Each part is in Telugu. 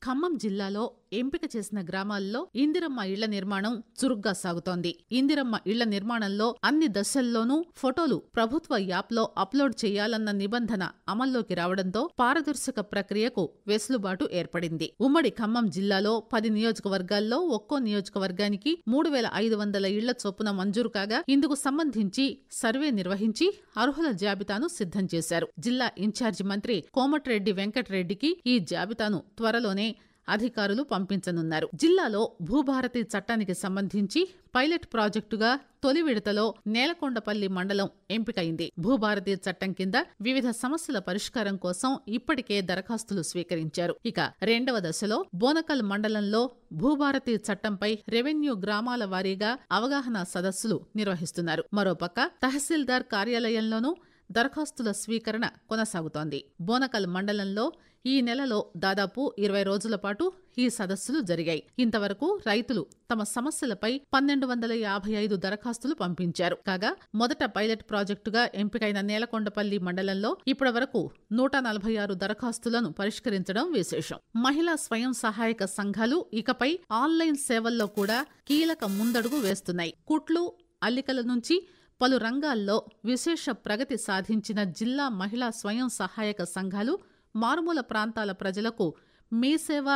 ఖమ్మం జిల్లాలో ఎంపిక చేసిన గ్రామాల్లో ఇందిరమ్మ ఇళ్ల నిర్మాణం చురుగ్గా సాగుతోంది. ఇందిరమ్మ ఇళ్ల నిర్మాణంలో అన్ని దశల్లోనూ ఫోటోలు ప్రభుత్వ యాప్లో అప్లోడ్ చేయాలన్న నిబంధన అమల్లోకి రావడంతో పారదర్శక ప్రక్రియకు వెసులుబాటు ఏర్పడింది. ఉమ్మడి ఖమ్మం జిల్లాలో 10 నియోజకవర్గాల్లో ఒక్కో నియోజకవర్గానికి 3,500 ఇళ్ల చొప్పున మంజూరు కాగా ఇందుకు సంబంధించి సర్వే నిర్వహించి అర్హుల జాబితాను సిద్ధం చేశారు. జిల్లా ఇన్ఛార్జి మంత్రి కోమటిరెడ్డి వెంకటరెడ్డికి ఈ జాబితాను త్వరలోనే అధికారులు పంపించనున్నారు. జిల్లాలో భూభారతి చట్టానికి సంబంధించి పైలట్ ప్రాజెక్టుగా తొలి విడతలో నేలకొండపల్లి మండలం ఎంపికైంది. భూభారతి చట్టం కింద వివిధ సమస్యల పరిష్కారం కోసం ఇప్పటికే దరఖాస్తులు స్వీకరించారు. ఇక రెండవ దశలో బోనకల్ మండలంలో భూభారతి చట్టంపై రెవెన్యూ గ్రామాల వారీగా అవగాహన సదస్సులు నిర్వహిస్తున్నారు. మరోపక్క తహసీల్దార్ కార్యాలయంలోనూ దరఖాస్తుల స్వీకరణ కొనసాగుతోంది. బోనకల్ మండలంలో ఈ నెలలో దాదాపు 20 రోజుల పాటు ఈ సదస్సులు జరిగాయి. ఇంతవరకు రైతులు తమ సమస్యలపై 1,255 దరఖాస్తులు పంపించారు. కాగా మొదట పైలట్ ప్రాజెక్టుగా ఎంపికైన నేలకొండపల్లి మండలంలో ఇప్పటి వరకు 146 దరఖాస్తులను పరిష్కరించడం విశేషం. మహిళా స్వయం సహాయక సంఘాలు ఇకపై ఆన్లైన్ సేవల్లో కూడా కీలక ముందడుగు వేస్తున్నాయి. కుట్లు, అల్లికల నుంచి పలు రంగాల్లో విశేష ప్రగతి సాధించిన జిల్లా మహిళా స్వయం సహాయక సంఘాలు మారుమూల ప్రాంతాల ప్రజలకు మీ సేవ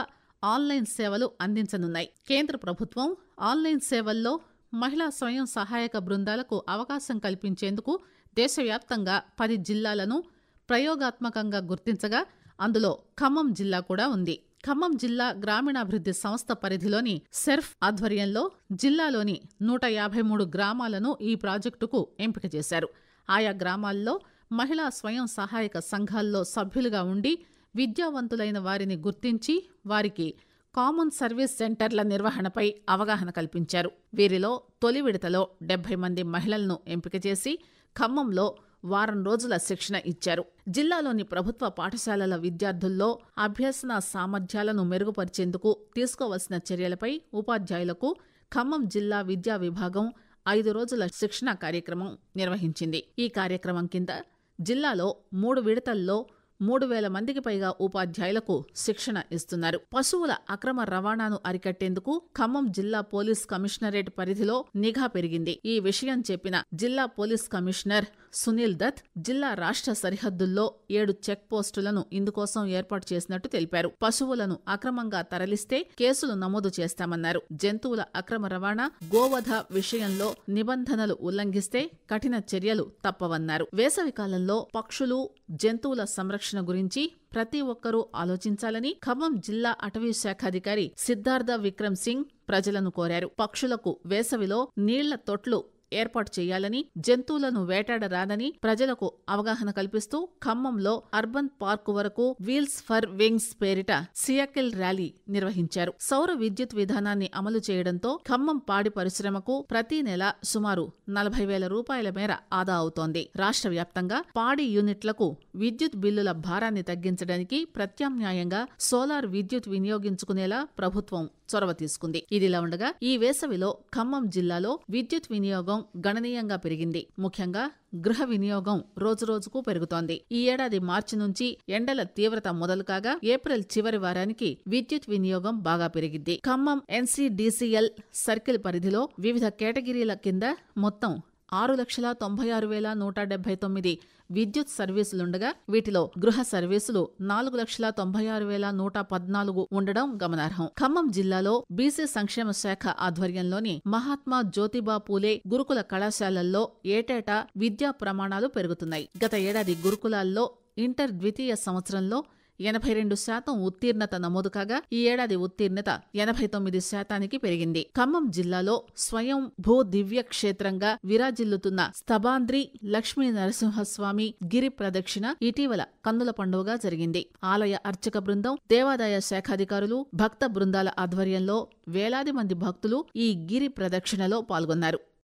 ఆన్లైన్ సేవలు అందించనున్నాయి. కేంద్ర ప్రభుత్వం ఆన్లైన్ సేవల్లో మహిళా స్వయం సహాయక బృందాలకు అవకాశం కల్పించేందుకు దేశవ్యాప్తంగా 10 జిల్లాలను ప్రయోగాత్మకంగా గుర్తించగా అందులో ఖమ్మం జిల్లా కూడా ఉంది. ఖమ్మం జిల్లా గ్రామీణాభివృద్ధి సంస్థ పరిధిలోని సెర్ఫ్ ఆధ్వర్యంలో జిల్లాలోని 153 గ్రామాలను ఈ ప్రాజెక్టుకు ఎంపిక చేశారు. ఆయా గ్రామాల్లో మహిళా స్వయం సహాయక సంఘాల్లో సభ్యులుగా ఉండి విద్యావంతులైన వారిని గుర్తించి వారికి కామన్ సర్వీస్ సెంటర్ల నిర్వహణపై అవగాహన కల్పించారు. వీరిలో తొలి విడతలో 70 మంది మహిళలను ఎంపిక చేసి ఖమ్మంలో వారం రోజుల శిక్షణ ఇచ్చారు. జిల్లాలోని ప్రభుత్వ పాఠశాలల విద్యార్థుల్లో అభ్యసన సామర్థ్యాలను మెరుగుపరిచేందుకు తీసుకోవాల్సిన చర్యలపై ఉపాధ్యాయులకు ఖమ్మం జిల్లా విద్యా విభాగం 5 రోజుల శిక్షణ కార్యక్రమం నిర్వహించింది. ఈ కార్యక్రమం కింద జిల్లాలో 3 విడతల్లో 3,000 మందికి పైగా ఉపాధ్యాయులకు శిక్షణ ఇస్తున్నారు. పశువుల అక్రమ రవాణాను అరికట్టేందుకు ఖమ్మం జిల్లా పోలీస్ కమిషనరేట్ పరిధిలో నిఘా పెరిగింది. ఈ విషయం చెప్పిన జిల్లా పోలీస్ కమిషనర్ సునీల్ దత్ జిల్లా రాష్ట్ర సరిహద్దుల్లో 7 చెక్ పోస్టులను ఇందుకోసం ఏర్పాటు చేసినట్టు తెలిపారు. పశువులను అక్రమంగా తరలిస్తే కేసులు నమోదు చేస్తామన్నారు. జంతువుల అక్రమ రవాణా, గోవధ విషయంలో నిబంధనలు ఉల్లంఘిస్తే కఠిన చర్యలు తప్పవన్నారు. వేసవి కాలంలో పక్షులు, జంతువుల సంరక్షణ గురించి ప్రతి ఒక్కరూ ఆలోచించాలని ఖమ్మం జిల్లా అటవీ శాఖ అధికారి సిద్ధార్థ విక్రమ్ సింగ్ ప్రజలను కోరారు. పక్షులకు వేసవిలో నీళ్ల తొట్లు ఏర్పాటు చేయాలని, జంతువులను వేటాడరాదని ప్రజలకు అవగాహన కల్పిస్తూ ఖమ్మంలో అర్బన్ పార్క్ వరకు వీల్స్ ఫర్ వింగ్స్ పేరిట సియాకిల్ ర్యాలీ నిర్వహించారు. సౌర విద్యుత్ విధానాన్ని అమలు చేయడంతో ఖమ్మం పాడి పరిశ్రమకు ప్రతి నెల సుమారు 40,000 రూపాయల మేర ఆదా అవుతోంది. రాష్ట్ర వ్యాప్తంగా పాడి యూనిట్లకు విద్యుత్ బిల్లుల భారాన్ని తగ్గించడానికి ప్రత్యామ్నాయంగా సోలార్ విద్యుత్ వినియోగించుకునేలా ప్రభుత్వం చొరవ తీసుకుంది. ఇదిలా ఉండగా ఈ వేసవిలో ఖమ్మం జిల్లాలో విద్యుత్ వినియోగం గణనీయంగా పెరిగింది. ముఖ్యంగా గృహ వినియోగం రోజురోజుకు పెరుగుతోంది. ఈ ఏడాది మార్చి నుంచి ఎండల తీవ్రత మొదలు కాగా ఏప్రిల్ చివరి వారానికి విద్యుత్ వినియోగం బాగా పెరిగింది. ఖమ్మం NCDCL సర్కిల్ పరిధిలో వివిధ కేటగిరీల కింద మొత్తం 6,96,179 విద్యుత్ సర్వీసులుండగా వీటిలో గృహ సర్వీసులు 4,96,114 ఉండడం గమనార్హం. ఖమ్మం జిల్లాలో బీసీ సంక్షేమ శాఖ ఆధ్వర్యంలోని మహాత్మా జ్యోతిబా పూలే గురుకుల కళాశాలల్లో ఏటేటా విద్యా ప్రమాణాలు పెరుగుతున్నాయి. గత ఏడాది గురుకులాల్లో ఇంటర్ ద్వితీయ సంవత్సరంలో 82% ఉత్తీర్ణత నమోదు కాగా ఈ ఏడాది ఉత్తీర్ణత 89% పెరిగింది. ఖమ్మం జిల్లాలో స్వయం భూ దివ్య క్షేత్రంగా విరాజిల్లుతున్న స్తబాంద్రి లక్ష్మీ నరసింహస్వామి గిరి ప్రదక్షిణ ఇటీవల కన్నుల పండుగగా జరిగింది. ఆలయ అర్చక బృందం, దేవాదాయ శాఖాధికారులు, భక్త బృందాల ఆధ్వర్యంలో వేలాది మంది భక్తులు ఈ గిరి ప్రదక్షిణలో పాల్గొన్నారు.